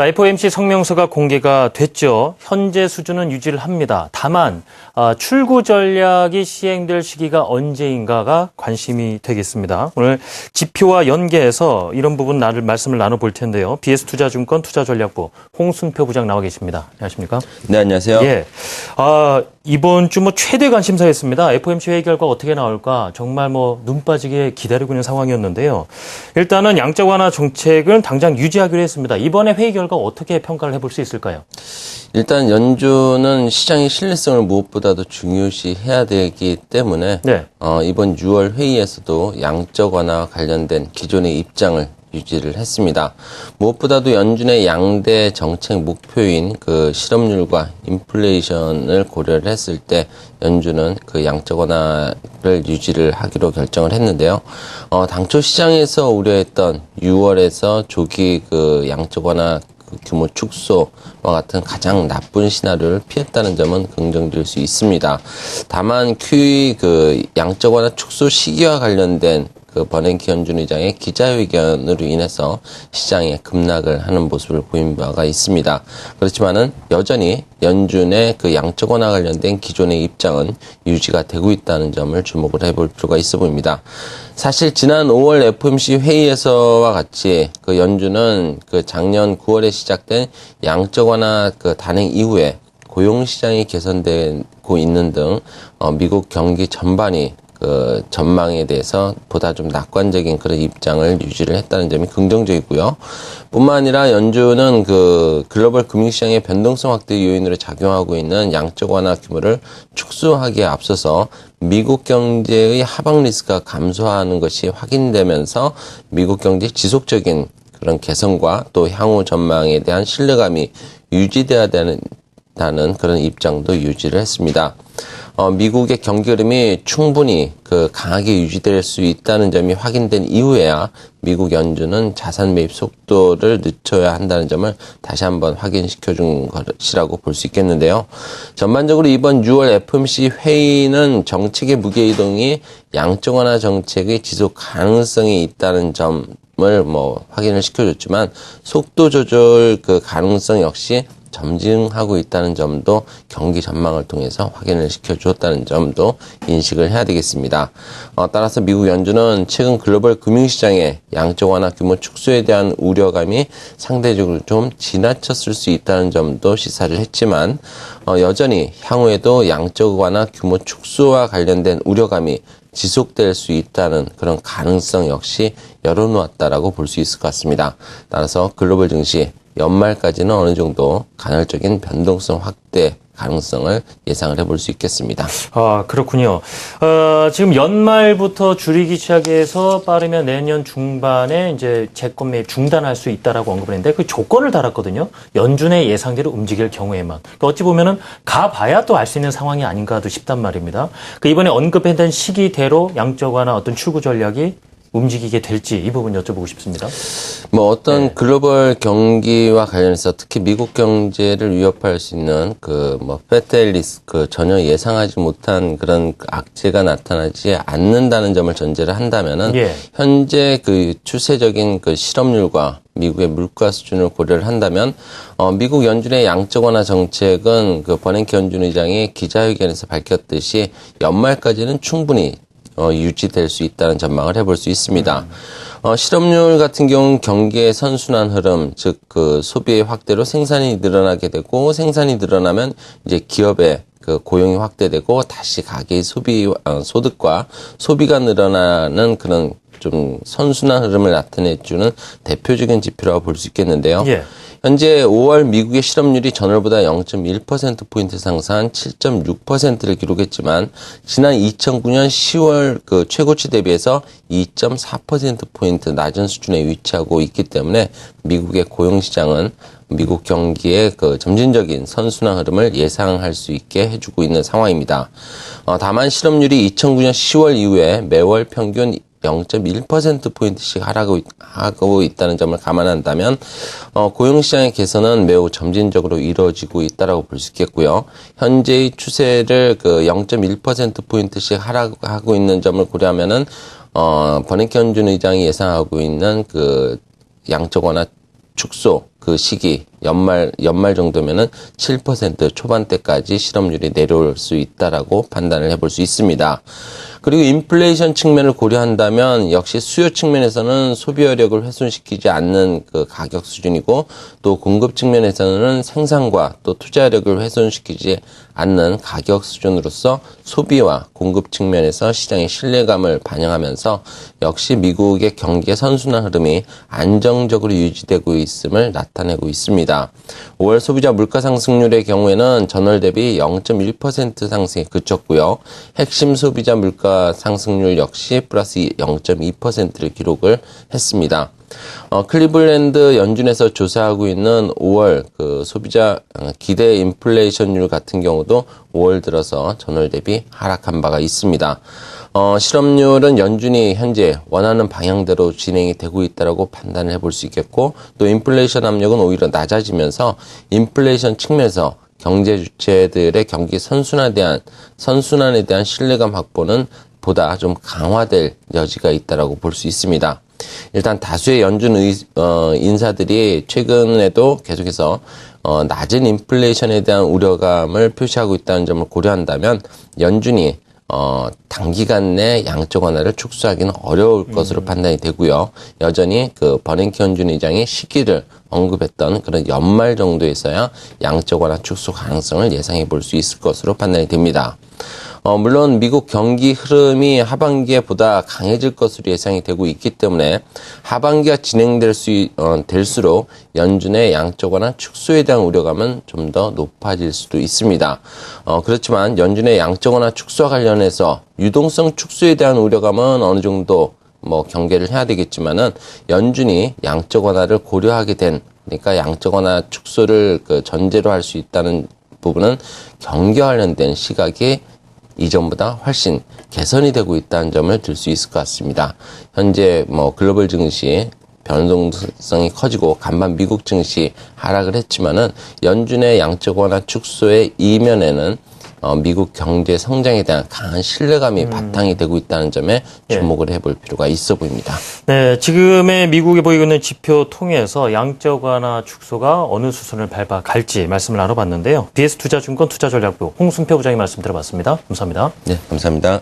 FOMC 성명서가 공개가 됐죠. 현재 수준은 유지를 합니다. 다만 출구 전략이 시행될 시기가 언제인가가 관심이 되겠습니다. 오늘 지표와 연계해서 이런 부분 말씀을 나눠볼 텐데요. BS투자증권 투자전략부 홍순표 부장 나와 계십니다. 안녕하십니까? 네, 안녕하세요. 예. 이번 주 최대 관심사였습니다. FOMC 회의 결과 어떻게 나올까 정말 눈 빠지게 기다리고 있는 상황이었는데요. 일단은 양적 완화 정책은 당장 유지하기로 했습니다. 이번에 회의 결과 어떻게 평가를 해볼 수 있을까요? 일단 연준은 시장의 신뢰성을 무엇보다도 중요시해야 되기 때문에 네. 이번 6월 회의에서도 양적 완화와 관련된 기존의 입장을 유지를 했습니다. 무엇보다도 연준의 양대 정책 목표인 그 실업률과 인플레이션을 고려를 했을 때 연준은 그 양적 완화를 유지를 하기로 결정을 했는데요. 당초 시장에서 우려했던 6월에서 조기 그 양적 완화 규모 축소와 같은 가장 나쁜 시나리오를 피했다는 점은 긍정될 수 있습니다. 다만 QE 그 양적 완화 축소 시기와 관련된 그 버냉키 연준 의장의 기자회견으로 인해서 시장에 급락을 하는 모습을 보인 바가 있습니다. 그렇지만은 여전히 연준의 그 양적 완화 관련된 기존의 입장은 유지가 되고 있다는 점을 주목을 해볼 필요가 있어 보입니다. 사실 지난 5월 FOMC 회의에서와 같이 그 연준은 그 작년 9월에 시작된 양적 완화 그 단행 이후에 고용 시장이 개선되고 있는 등 미국 경기 전반이 그 전망에 대해서 보다 좀 낙관적인 그런 입장을 유지를 했다는 점이 긍정적이고요. 뿐만 아니라 연준은 그 글로벌 금융시장의 변동성 확대 요인으로 작용하고 있는 양적 완화 규모를 축소하기에 앞서서 미국 경제의 하방 리스크가 감소하는 것이 확인되면서 미국 경제의 지속적인 그런 개선과 또 향후 전망에 대한 신뢰감이 유지돼야 된다는 그런 입장도 유지를 했습니다. 미국의 경기 흐름이 충분히 강하게 유지될 수 있다는 점이 확인된 이후에야 미국 연준은 자산 매입 속도를 늦춰야 한다는 점을 다시 한번 확인시켜 준 것이라고 볼 수 있겠는데요. 전반적으로 이번 6월 FOMC 회의는 정책의 무게 이동이 양적 완화 정책의 지속 가능성이 있다는 점을 확인을 시켜줬지만 속도 조절 그 가능성 역시 점증하고 있다는 점도 경기 전망을 통해서 확인을 시켜주었다는 점도 인식을 해야 되겠습니다. 따라서 미국 연준은 최근 글로벌 금융시장의 양적 완화 규모 축소에 대한 우려감이 상대적으로 좀 지나쳤을 수 있다는 점도 시사를 했지만 여전히 향후에도 양적 완화 규모 축소와 관련된 우려감이 지속될 수 있다는 그런 가능성 역시 열어놓았다라고 볼 수 있을 것 같습니다. 따라서 글로벌 증시 연말까지는 어느 정도 간헐적인 변동성 확대 가능성을 예상을 해볼 수 있겠습니다. 그렇군요. 지금 연말부터 줄이기 시작해서 빠르면 내년 중반에 이제 채권 매입 중단할 수 있다라고 언급을 했는데 그 조건을 달았거든요. 연준의 예상대로 움직일 경우에만. 그러니까 어찌 보면은 가봐야 또 알 수 있는 상황이 아닌가도 싶단 말입니다. 이번에 언급했던 시기대로 양적 완화 어떤 출구 전략이 움직이게 될지 이 부분 여쭤보고 싶습니다. 어떤 글로벌 경기와 관련해서 특히 미국 경제를 위협할 수 있는 페텔 리스크 전혀 예상하지 못한 그런 악재가 나타나지 않는다는 점을 전제를 한다면은 현재 그 추세적인 그 실업률과 미국의 물가 수준을 고려를 한다면 미국 연준의 양적 완화 정책은 그 버냉키 연준 의장이 기자회견에서 밝혔듯이 연말까지는 충분히 유지될 수 있다는 전망을 해볼 수 있습니다. 실업률 같은 경우는 경기의 선순환 흐름, 즉 그 소비의 확대로 생산이 늘어나게 되고 생산이 늘어나면 이제 기업의 그 고용이 확대되고 다시 가계의 소득과 소비가 늘어나는 그런 좀 선순환 흐름을 나타내주는 대표적인 지표라고 볼 수 있겠는데요. 현재 5월 미국의 실업률이 전월보다 0.1%포인트 상승한 7.6%를 기록했지만 지난 2009년 10월 그 최고치 대비해서 2.4%포인트 낮은 수준에 위치하고 있기 때문에 미국의 고용시장은 미국 경기의 그 점진적인 선순환 흐름을 예상할 수 있게 해주고 있는 상황입니다. 다만 실업률이 2009년 10월 이후에 매월 평균 0.1%포인트씩 하락하고 있다는 점을 감안한다면 고용시장의 개선은 매우 점진적으로 이루어지고 있다고 볼 수 있겠고요. 현재의 추세를 그 0.1%포인트씩 하락하고 있는 점을 고려하면은 버냉키 연준 의장이 예상하고 있는 그 양적 완화 축소 그 시기 연말 정도면은 7% 초반대까지 실업률이 내려올 수 있다라고 판단을 해볼 수 있습니다. 그리고 인플레이션 측면을 고려한다면 역시 수요 측면에서는 소비여력을 훼손시키지 않는 그 가격 수준이고 또 공급 측면에서는 생산과 또 투자력을 훼손시키지 않는 가격 수준으로서 소비와 공급 측면에서 시장의 신뢰감을 반영하면서 역시 미국의 경기의 선순환 흐름이 안정적으로 유지되고 있음을 나타내고 있습니다. 5월 소비자 물가 상승률의 경우에는 전월 대비 0.1% 상승에 그쳤고요. 핵심 소비자 물가 상승률 역시 플러스 0.2%를 기록을 했습니다. 클리블랜드 연준에서 조사하고 있는 5월 그 소비자 기대 인플레이션율 같은 경우도 5월 들어서 전월 대비 하락한 바가 있습니다. 실업률은 연준이 현재 원하는 방향대로 진행이 되고 있다고 판단을 해볼 수 있겠고 또 인플레이션 압력은 오히려 낮아지면서 인플레이션 측면에서 경제 주체들의 경기 선순환에 대한 신뢰감 확보는 보다 좀 강화될 여지가 있다라고 볼 수 있습니다. 일단 다수의 연준 인사들이 최근에도 계속해서 낮은 인플레이션에 대한 우려감을 표시하고 있다는 점을 고려한다면 연준이 단기간 내 양적 완화를 축소하기는 어려울 것으로 판단이 되고요. 여전히 그 버냉키 연준 의장이 시기를 언급했던 그런 연말 정도에서야 양적 완화 축소 가능성을 예상해 볼 수 있을 것으로 판단이 됩니다. 물론 미국 경기 흐름이 하반기에 보다 강해질 것으로 예상이 되고 있기 때문에 하반기가 될수록 연준의 양적 완화 축소에 대한 우려감은 좀 더 높아질 수도 있습니다. 그렇지만 연준의 양적 완화 축소와 관련해서 유동성 축소에 대한 우려감은 어느 정도 경계를 해야 되겠지만은 연준이 양적 완화를 고려하게 된 그러니까 양적 완화 축소를 그 전제로 할 수 있다는 부분은 경기와 관련된 시각이 이전보다 훨씬 개선이 되고 있다는 점을 들 수 있을 것 같습니다. 현재 글로벌 증시 변동성이 커지고 간밤 미국 증시 하락을 했지만은 연준의 양적 완화 축소의 이면에는 미국 경제 성장에 대한 강한 신뢰감이 바탕이 되고 있다는 점에 주목을 해볼 필요가 있어 보입니다. 네, 지금의 미국이 보이고 있는 지표 통해서 양적 완화 축소가 어느 수순을 밟아갈지 말씀을 나눠봤는데요. BS투자증권 투자전략부 홍순표 부장님 말씀 들어봤습니다. 감사합니다. 네, 감사합니다.